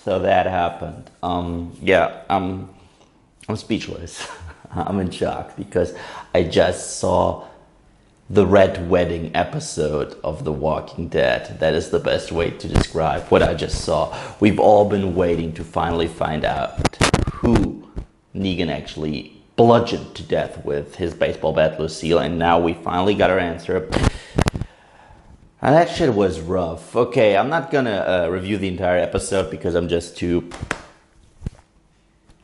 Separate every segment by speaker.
Speaker 1: So that happened. Yeah, I'm speechless. I'm in shock because I just saw the Red Wedding episode of The Walking Dead. That is the best way to describe what I just saw. We've all been waiting to finally find out who Negan actually bludgeoned to death with his baseball bat, Lucille, and now we finally got our answer. And that shit was rough. Okay, I'm not gonna review the entire episode because I'm just too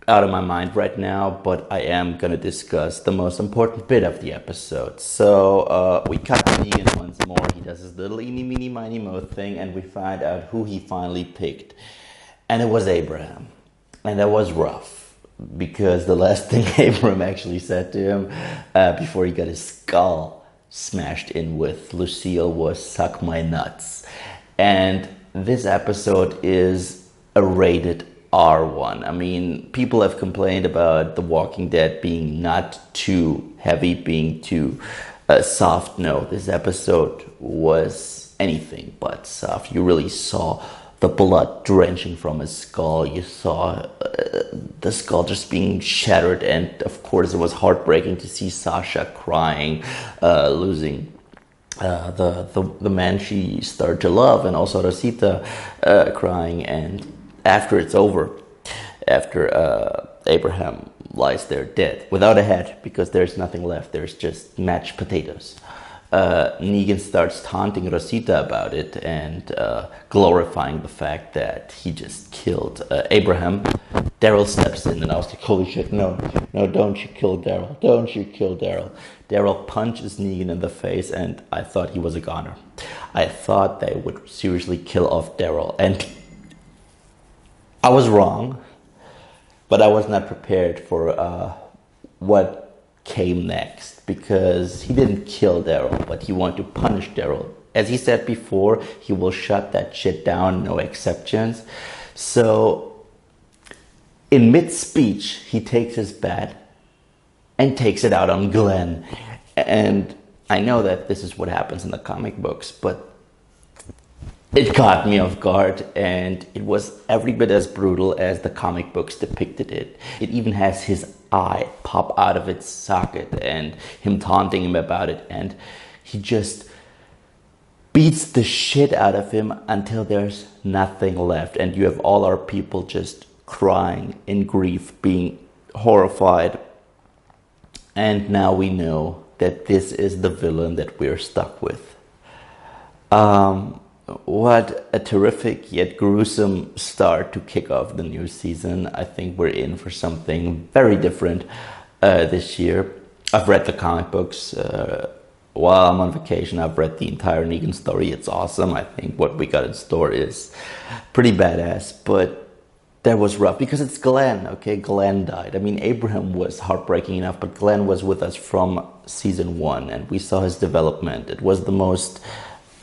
Speaker 1: out of my mind right now, but I am gonna discuss the most important bit of the episode. So we cut to Negan once more. He does his little eeny meeny miny mo thing, and we find out who he finally picked, and it was Abraham, and that was rough because the last thing Abraham actually said to him before he got his skull smashed in with Lucille was "suck my nuts," and this episode is a rated R1. I mean, people have complained about The Walking Dead being not too heavy, being too soft. No, this episode was anything but soft. You really saw the blood drenching from his skull. You saw the skull just being shattered, and of course it was heartbreaking to see Sasha crying, losing the man she started to love, and also Rosita crying. And after it's over, after Abraham lies there dead, without a head, because there's nothing left, there's just mashed potatoes, Negan starts taunting Rosita about it and glorifying the fact that he just killed Abraham. Daryl steps in and I was like, holy shit, no, don't you kill Daryl, don't you kill Daryl. Daryl punches Negan in the face, and I thought he was a goner. I thought they would seriously kill off Daryl, and I was wrong, but I was not prepared for what came next, because he didn't kill Daryl, but he wanted to punish Daryl. As he said before, he will shut that shit down, no exceptions. So in mid-speech, he takes his bat and takes it out on Glenn. And I know that this is what happens in the comic books, but it caught me off guard, and it was every bit as brutal as the comic books depicted it. It even has his eye pop out of its socket and him taunting him about it, and he just beats the shit out of him until there's nothing left, and you have all our people just crying in grief, being horrified. And now we know that this is the villain that we're stuck with. What a terrific yet gruesome start to kick off the new season. I think we're in for something very different this year. I've read the comic books while I'm on vacation. I've read the entire Negan story. It's awesome. I think what we got in store is pretty badass, but that was rough because it's Glenn, okay? Glenn died. I mean, Abraham was heartbreaking enough, but Glenn was with us from season 1, and we saw his development. It was the most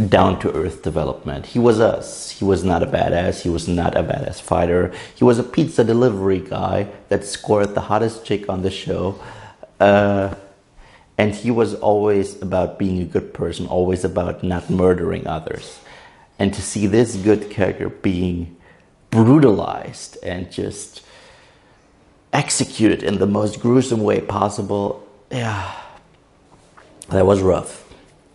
Speaker 1: down-to-earth development. He was us. He was not a badass. He was not a badass fighter. He was a pizza delivery guy that scored the hottest chick on the show. And he was always about being a good person, always about not murdering others. And to see this good character being brutalized and just executed in the most gruesome way possible, yeah, that was rough.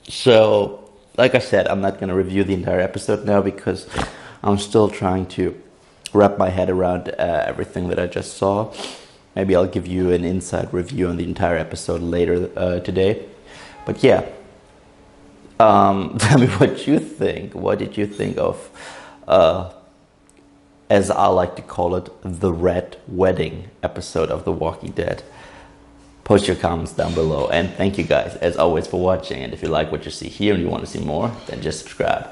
Speaker 1: So, like I said, I'm not going to review the entire episode now because I'm still trying to wrap my head around everything that I just saw. Maybe I'll give you an inside review on the entire episode later today. But yeah, tell me what you think. What did you think of, as I like to call it, the Red Wedding episode of The Walking Dead? Post your comments down below, and thank you guys as always for watching. And if you like what you see here and you want to see more, then just subscribe.